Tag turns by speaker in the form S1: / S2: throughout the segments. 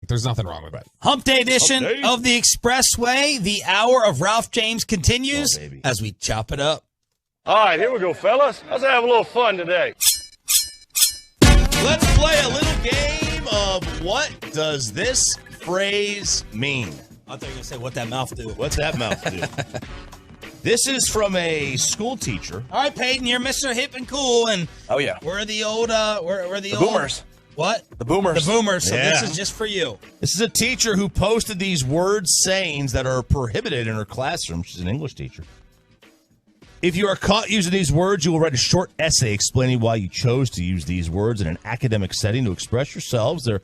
S1: There's nothing wrong with that.
S2: Hump Day edition of the Expressway. The hour of Ralph James continues as we chop it up.
S3: All right, here we go, fellas. Let's have a little fun today.
S4: Let's play a little game of what does this phrase mean?
S2: I thought you were going to say what that mouth do.
S4: What's that mouth do? This is from a school teacher.
S2: All right, Peyton, you're Mr. Hip and Cool, and we're the old we're the old
S5: boomers.
S2: What?
S5: The boomers.
S2: The boomers. So this is just for you.
S4: This is a teacher who posted these word sayings that are prohibited in her classroom. She's an English teacher. If you are caught using these words, you will write a short essay explaining why you chose to use these words in an academic setting to express yourselves. There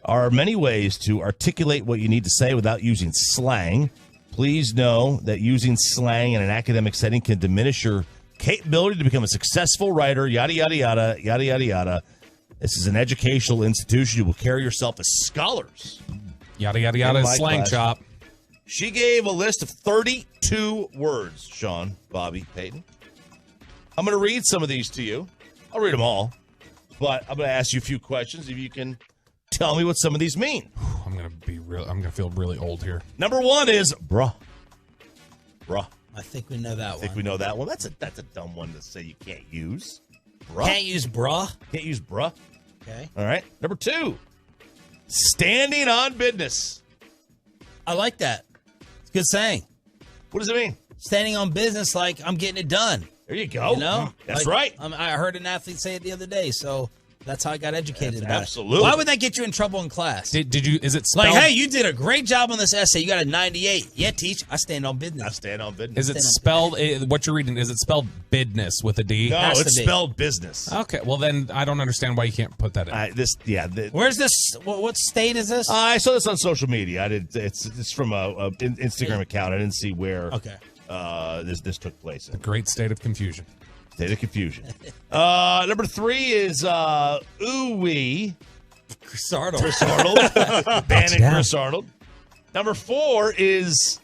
S4: are many ways to articulate what you need to say without using slang. Please know that using slang in an academic setting can diminish your capability to become a successful writer, yada, yada, yada, yada, yada, yada. This is an educational institution. You will carry yourself as scholars.
S1: Yada, yada, yada, slang chop.
S4: She gave a list of 32 words, Sean, Bobby, Peyton. I'm going to read some of these to you. I'll read them all, but I'm going to ask you a few questions if you can tell me what some of these mean.
S1: I'm going to feel really old here.
S4: Number one is bruh. Bruh.
S2: I think we know that one.
S4: I think we know that one. That's a dumb one to say you can't use. Bruh.
S2: Can't use bruh.
S4: Can't use bruh.
S2: Okay.
S4: All right. Number two, standing on business.
S2: I like that. It's a good saying.
S4: What does it mean?
S2: Standing on business like I'm getting it done.
S4: There you go.
S2: You know?
S4: That's right.
S2: I heard an athlete say it the other day, so that's how I got educated about
S4: absolutely.
S2: it. Why would that get you in trouble in class?
S1: Did you? Is it spelled?
S2: Like, hey, you did a great job on this essay. You got a 98. Yeah, teach. I stand on business.
S4: I stand on business.
S1: Is it spelled? What you're reading? Is it spelled business with a D?
S4: No, it's spelled business.
S1: Okay, well then I don't understand why you can't put that in.
S2: Where's this? What state is this?
S4: I saw this on social media. It's from a Instagram account. I didn't see where.
S2: Okay.
S4: This took place.
S1: The great state of confusion.
S4: State of confusion. Number three is ooey.
S2: Chris Arnold.
S4: Banning Chris Arnold. Number four is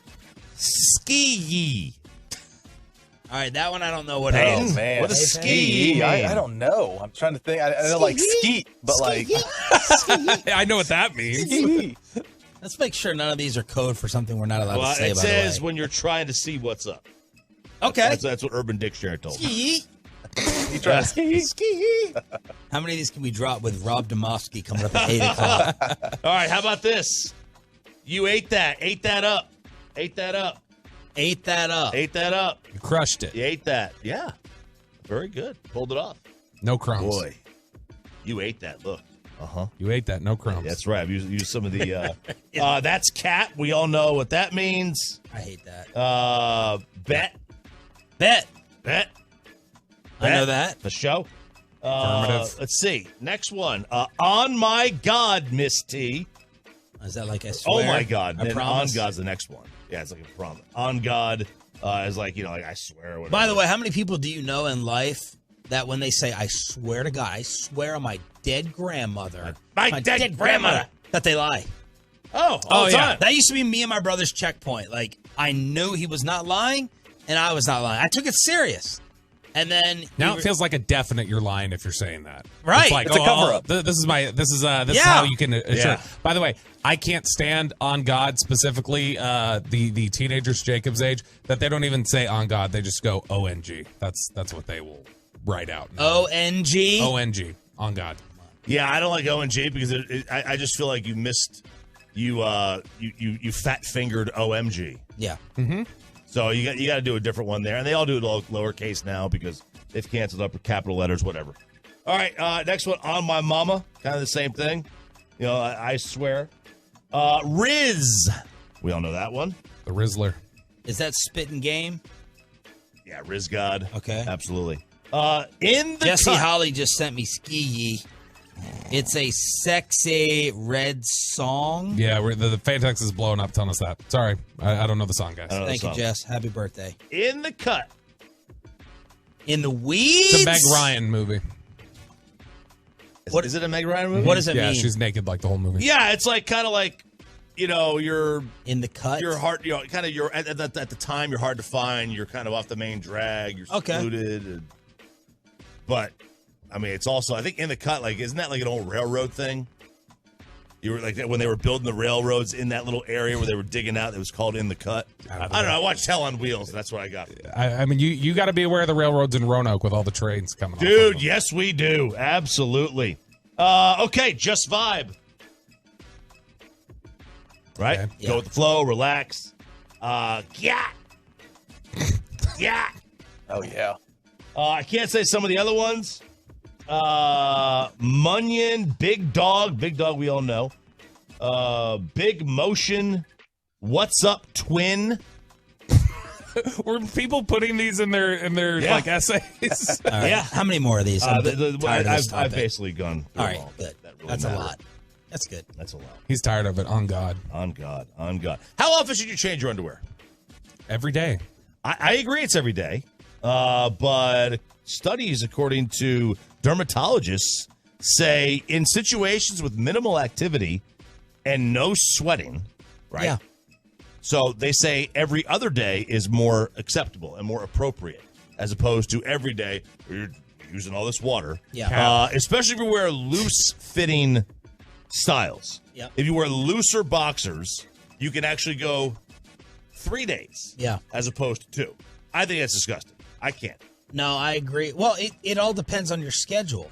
S4: ski.
S2: All right, that one I don't know what it is.
S5: Oh, man.
S4: What is ski?
S5: I don't know. I'm trying to think. I know like skeet, but like
S1: I know what that means.
S2: Let's make sure none of these are code for something we're not allowed to say.
S4: It says when you're trying to see what's up.
S2: Okay.
S4: That's what Urban Dictionary told me.
S2: Ski.
S5: you try to ski.
S4: Ski.
S2: How many of these can we drop with Rob Domofsky coming up at 8 o'clock?
S4: All right, how about this? You ate that. Ate that up. Ate that up.
S2: Ate that up.
S4: Ate that up.
S1: You crushed it.
S4: You ate that. Yeah. Very good. Pulled it off.
S1: No crumbs.
S4: Boy, you ate that. Look. Uh-huh.
S1: You ate that. No crumbs.
S4: That's right. I've used some of the... that's cat. We all know what that means.
S2: I hate that.
S4: Bet.
S2: I know that.
S4: The show.
S1: Affirmative.
S4: Let's see. Next one. On my God, Miss T.
S2: Is that like I swear?
S4: Oh, my God.
S2: I
S4: Then
S2: promise?
S4: on God's the next one. Yeah, it's like a promise. On God is like, like I swear. Whatever.
S2: By the way, how many people do you know in life that when they say, I swear to God, I swear on my dead grandmother,
S4: My dead grandmother,
S2: that they lie?
S4: Oh, all the time.
S2: That used to be me and my brother's checkpoint. Like, I knew he was not lying, and I was not lying. I took it serious. And then
S1: now it feels like a definite you're lying if you're saying that.
S2: Right.
S1: It's like,
S5: It's a cover-up.
S1: This is how you can assure.
S4: Yeah.
S1: By the way, I can't stand on God specifically the teenagers Jacob's age that they don't even say on God. They just go ONG. That's what they will write out.
S2: ONG?
S1: ONG. On God.
S4: Yeah, I don't like ONG because I just feel like you missed you fat fingered OMG.
S2: Yeah.
S1: Mm-hmm.
S4: So you got to do a different one there, and they all do it all lowercase now because they've canceled up capital letters, whatever. All right, next one, on my mama, kind of the same thing. I swear. Riz, we all know that one.
S1: The Rizzler.
S2: Is that spitting game?
S4: Yeah, Riz God.
S2: Okay,
S4: absolutely. In the
S2: Jesse Holly just sent me Ski Yee. It's a sexy red song.
S1: Yeah, the Fantex is blowing up telling us that. Sorry, I don't know the song, guys.
S2: Thank you, Jess. Happy birthday.
S4: In the cut.
S2: In the weeds?
S1: It's a Meg Ryan movie.
S4: Is it a Meg Ryan movie?
S2: What does it mean?
S1: Yeah, she's naked like the whole movie.
S4: Yeah, it's like kind of like, you're
S2: in the cut.
S4: You're hard, kind of you're at the time you're hard to find. You're kind of off the main drag. You're secluded. But I mean, it's also, I think, in the cut, like, isn't that like an old railroad thing? You were like when they were building the railroads in that little area where they were digging out. It was called In the Cut. I don't know. I watched Hell on Wheels. That's what I got.
S1: I mean, you got to be aware of the railroads in Roanoke with all the trains coming.
S4: Dude, yes, we do. Absolutely. Okay, just vibe. Right?
S1: Okay.
S4: Go with the flow. Relax. Yeah. Yeah.
S5: Oh, yeah.
S4: I can't say some of the other ones. Munyon, Big Dog, we all know. Big Motion, What's Up, Twin.
S1: Were people putting these in their like essays?
S2: All right.
S4: Yeah.
S2: How many more of these?
S4: I've
S2: I've
S4: basically gone through
S2: all right,
S4: all.
S2: good.
S4: That really
S2: That's
S4: matters.
S2: a lot. That's good.
S4: That's a lot.
S1: He's tired of it. On God,
S4: On God. How often should you change your underwear?
S1: every day.
S4: I agree it's every day. But studies, according to dermatologists, say in situations with minimal activity and no sweating, right?
S2: Yeah.
S4: So they say every other day is more acceptable and more appropriate as opposed to every day where you're using all this water.
S2: Yeah.
S4: Especially if you wear loose-fitting styles.
S2: Yep.
S4: If you wear looser boxers, you can actually go 3 days.
S2: Yeah.
S4: As opposed to 2. I think that's disgusting. I can't.
S2: No, I agree. Well, it all depends on your schedule.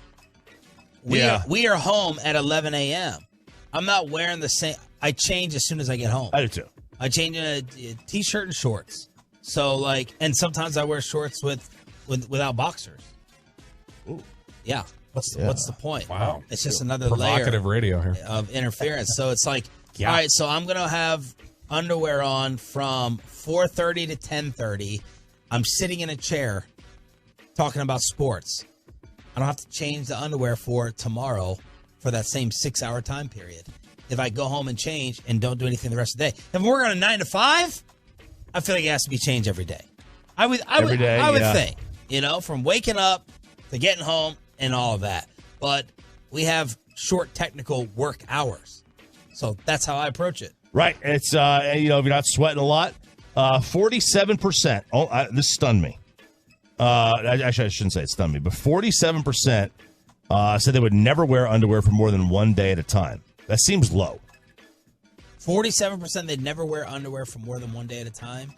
S2: We are home at 11 a.m. I'm not wearing the same. I change as soon as I get home.
S4: I do too.
S2: I change in a t-shirt and shorts. So like, and sometimes I wear shorts without boxers.
S4: Ooh.
S2: Yeah. What's the point?
S1: Wow.
S2: It's just another
S1: Provocative
S2: layer
S1: radio here.
S2: of interference. So it's like,
S1: Yeah.
S2: all right, so I'm gonna have underwear on from 4:30 to 10:30. I'm sitting in a chair talking about sports. I don't have to change the underwear for tomorrow for that same 6-hour time period. If I go home and change and don't do anything the rest of the day. If I'm working on a 9 to 5, I feel like it has to be changed every day. I would think, from waking up to getting home and all of that. But we have short technical work hours. So that's how I approach it.
S4: Right. It's, if you're not sweating a lot, 47%. This stunned me. Actually, I shouldn't say it stunned me, but 47% said they would never wear underwear for more than 1 day at a time. That seems low.
S2: 47% they'd never wear underwear for more than 1 day at a time.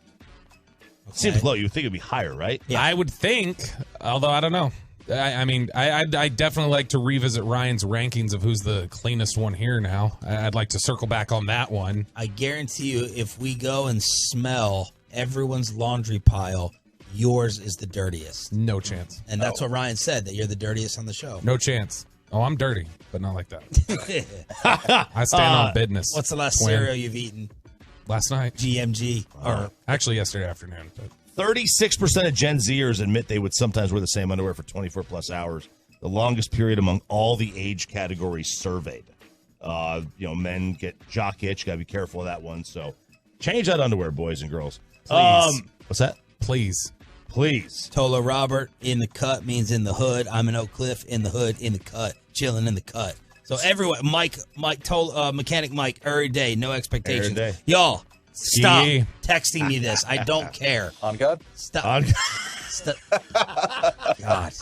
S2: Okay.
S4: Seems low. You would think it'd be higher, right?
S2: Yeah.
S1: I would think, although I don't know. I definitely like to revisit Ryan's rankings of who's the cleanest one here now. I'd like to circle back on that one.
S2: I guarantee you, if we go and smell everyone's laundry pile, yours is the dirtiest.
S1: No chance.
S2: And that's what Ryan said, that you're the dirtiest on the show.
S1: No chance. Oh, I'm dirty, but not like that. I stand on business.
S2: What's the last
S1: Twin.
S2: cereal you've eaten?
S1: Last night.
S2: GMG. Or
S1: Actually, yesterday afternoon. But
S4: 36% of Gen Zers admit they would sometimes wear the same underwear for 24 plus hours, the longest period among all the age categories surveyed. Men get jock itch. Got to be careful of that one. So change that underwear, boys and girls.
S1: Please.
S4: What's that?
S1: Please.
S2: Tolo Robert, in the cut means in the hood. I'm in Oak Cliff, in the hood, in the cut, chilling in the cut. So everyone, Mechanic Mike, every day, no expectations.
S4: Every day.
S2: Y'all, stop
S1: Yeah.
S2: texting me this. I don't care.
S5: On God?
S2: Stop. Stop. God.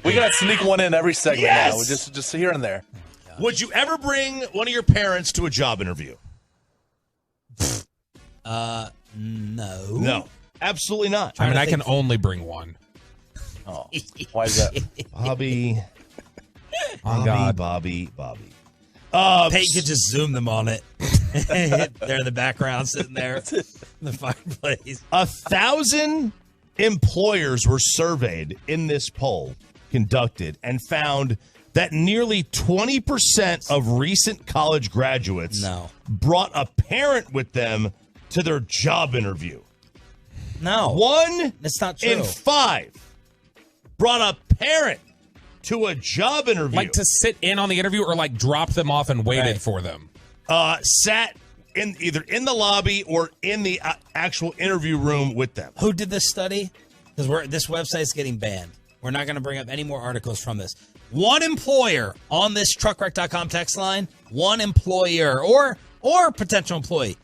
S5: We got to sneak one in every segment
S4: Yes!
S5: now. Just here and there.
S4: Would you ever bring one of your parents to a job interview?
S2: No.
S4: No, absolutely not.
S1: I can only bring one.
S5: Oh, why is that?
S4: Bobby.
S1: On God.
S4: Bobby.
S2: Peyton could just zoom them on it. They're in the background, sitting there in the fireplace.
S4: 1,000 employers were surveyed in this poll conducted and found that nearly 20% of recent college graduates brought a parent with them to their job interview.
S2: No.
S4: 1
S2: That's not true.
S4: in 5 brought a parent to a job interview.
S1: Like to sit in on the interview or like drop them off and waited
S2: Right.
S1: for them.
S4: Sat in either in the lobby or in the actual interview room with them.
S2: Who did this study? Because this website's getting banned. We're not going to bring up any more articles from this. One employer on this truckwreck.com text line, one employer or potential employee.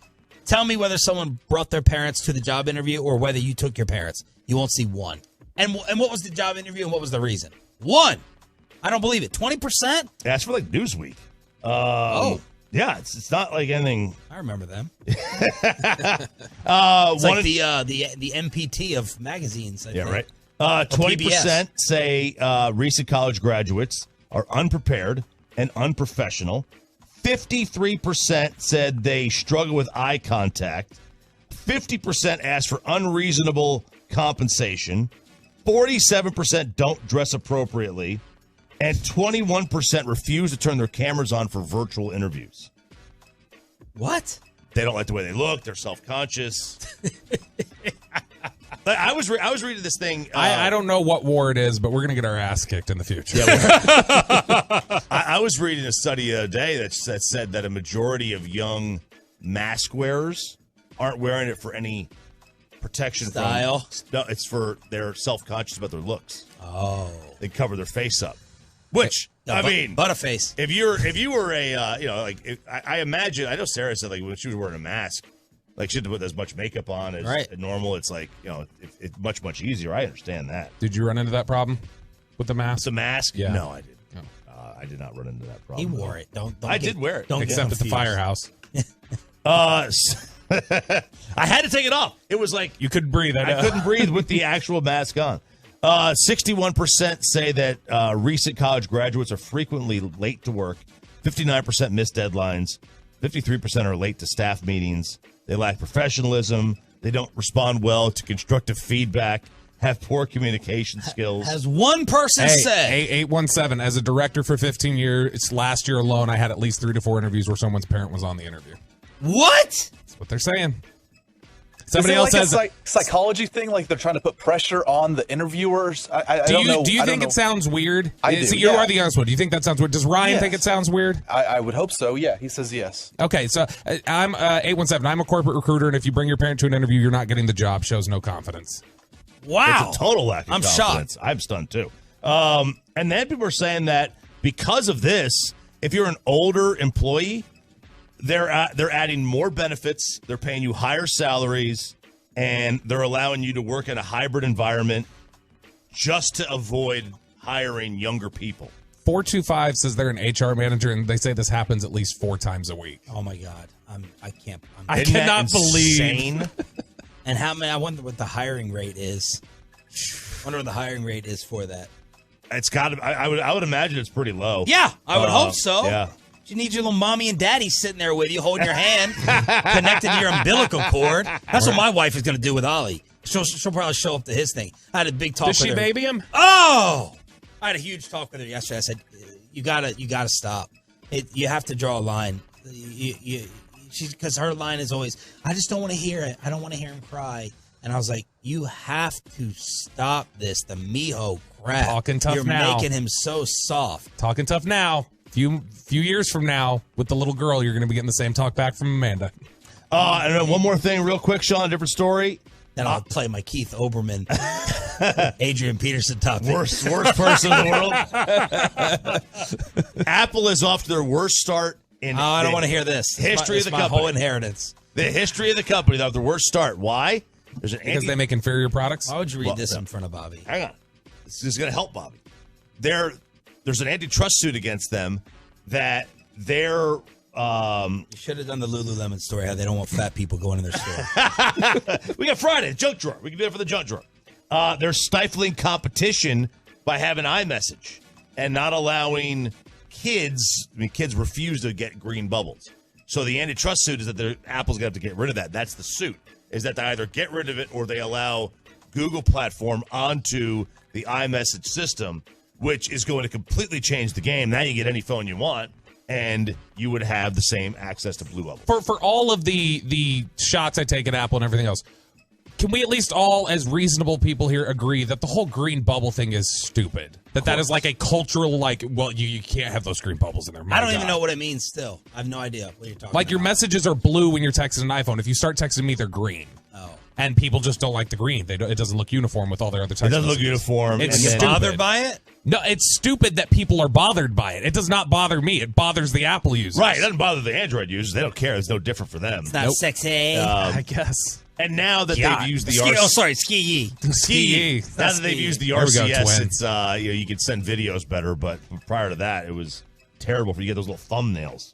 S2: Tell me whether someone brought their parents to the job interview or whether you took your parents. You won't see one. And what was the job interview and what was the reason? One. I don't believe it. 20%?
S4: That's for like Newsweek. Yeah, it's not like anything.
S2: I remember them.
S4: It's
S2: like the MPT of magazines. I think.
S4: Right. 20% say recent college graduates are unprepared and unprofessional. 53% said they struggle with eye contact. 50% asked for unreasonable compensation. 47% don't dress appropriately. And 21% refuse to turn their cameras on for virtual interviews.
S2: What?
S4: They don't like the way they look. They're self-conscious. I was reading this thing.
S1: I don't know what war it is, but we're going to get our ass kicked in the future.
S4: I was reading a study the other day that said that a majority of young mask wearers aren't wearing it for any protection
S2: style.
S4: No, it's for they're self-conscious about their looks.
S2: Oh,
S4: they cover their face up. Which I mean,
S2: butterface.
S4: If you were a I imagine I know Sarah said like when she was wearing a mask, like she didn't put as much makeup on as normal. It's like it's much easier. I understand that.
S1: Did you run into that problem with the mask?
S4: The mask?
S1: Yeah.
S4: No, I didn't. No. I did not run into that problem.
S2: He wore it.
S4: I did wear it.
S2: Don't
S1: except at the firehouse.
S4: I had to take it off. It was like
S1: you couldn't breathe.
S4: I couldn't breathe with the actual mask on. 61% say that recent college graduates are frequently late to work. 59% miss deadlines. 53% are late to staff meetings. They lack professionalism. They don't respond well to constructive feedback. Have poor communication skills.
S2: Has one person said.
S1: 817, as a director for 15 years, last year alone, I had at least 3 to 4 interviews where someone's parent was on the interview.
S2: What?
S1: That's what they're saying.
S5: Somebody else says a psychology thing, like they're trying to put pressure on the interviewers. I don't know.
S1: Do you think it sounds weird?
S5: I do.
S1: You are the honest one. Do you think that sounds weird? Does Ryan think it sounds weird?
S5: I would hope so. Yeah, he says yes.
S1: Okay, so I'm 817. I'm a corporate recruiter, and if you bring your parent to an interview, you're not getting the job. Shows no confidence.
S2: Wow,
S4: it's a total lack of
S2: I'm
S4: confidence.
S2: shocked.
S4: I'm stunned too. And then people are saying that because of this, if you're an older employee, they're adding more benefits. They're paying you higher salaries. And they're allowing you to work in a hybrid environment just to avoid hiring younger people.
S1: 425 says they're an HR manager, and they say this happens at least 4 times a week.
S2: Oh my God,
S1: I cannot believe.
S2: And how many? I wonder what the hiring rate is. I wonder what the hiring rate is for that.
S4: It's got to. I would imagine it's pretty low.
S2: Yeah, I would hope so.
S4: Yeah.
S2: You need your little mommy and daddy sitting there with you, holding your hand, connected to your umbilical cord. That's what my wife is going to do with Ollie. She'll probably show up to his thing. I had a big talk with her.
S1: Does she baby him?
S2: Oh! I had a huge talk with her yesterday. I said, you gotta stop. You have to draw a line. Because her line is always, I just don't want to hear it. I don't want to hear him cry. And I was like, you have to stop this. The Miho crap.
S1: Talking tough
S2: You're
S1: now.
S2: making him so soft.
S1: Talking tough now. Few years from now, with the little girl, you're going to be getting the same talk back from Amanda.
S4: And then one more thing, real quick, Sean. Different story.
S2: Then I'll play my Keith Oberman, Adrian Peterson topic.
S4: Worst person in the world. Apple is off to their worst start in.
S2: I don't want to hear this.
S4: History of the company.
S2: My whole inheritance.
S4: The history of the company. They have their worst start. Why?
S1: Because they make inferior products.
S2: Why would you read this in front of Bobby?
S4: Hang on. This is going to help Bobby. There's an antitrust suit against them that they're.
S2: You should have done the Lululemon story, how they don't want fat people going in their store.
S4: We got Friday, junk drawer. We can do it for the junk drawer. They're stifling competition by having iMessage and not allowing kids. I mean, kids refuse to get green bubbles. So the antitrust suit is that Apple's going to have to get rid of that. That's the suit, is that they either get rid of it or they allow Google platform onto the iMessage system, which is going to completely change the game. Now you get any phone you want, and you would have the same access to Blue Bubble.
S1: For all of the shots I take at Apple and everything else, can we at least all, as reasonable people here, agree that the whole green bubble thing is stupid? That is like a cultural, you can't have those green bubbles in there.
S2: I don't even know what it means still. I have no idea what you're talking about.
S1: Like your messages are blue when you're texting an iPhone. If you start texting me, they're green.
S2: Oh.
S1: And people just don't like the green. It doesn't look uniform with all their other text
S4: It doesn't
S1: messages.
S4: look uniform.
S1: It's
S2: You're
S1: stupid.
S2: bothered by it?
S1: No, it's stupid that people are bothered by it. It does not bother me. It bothers the Apple users.
S4: Right. It doesn't bother the Android users. They don't care. It's no different for them.
S2: It's not sexy.
S1: I guess.
S4: And now that they've used the
S2: ski.
S4: Now that they've used the
S1: There we go,
S4: RCS,
S1: twin.
S4: it's you can send videos better. But prior to that, it was terrible for you. Get those little thumbnails.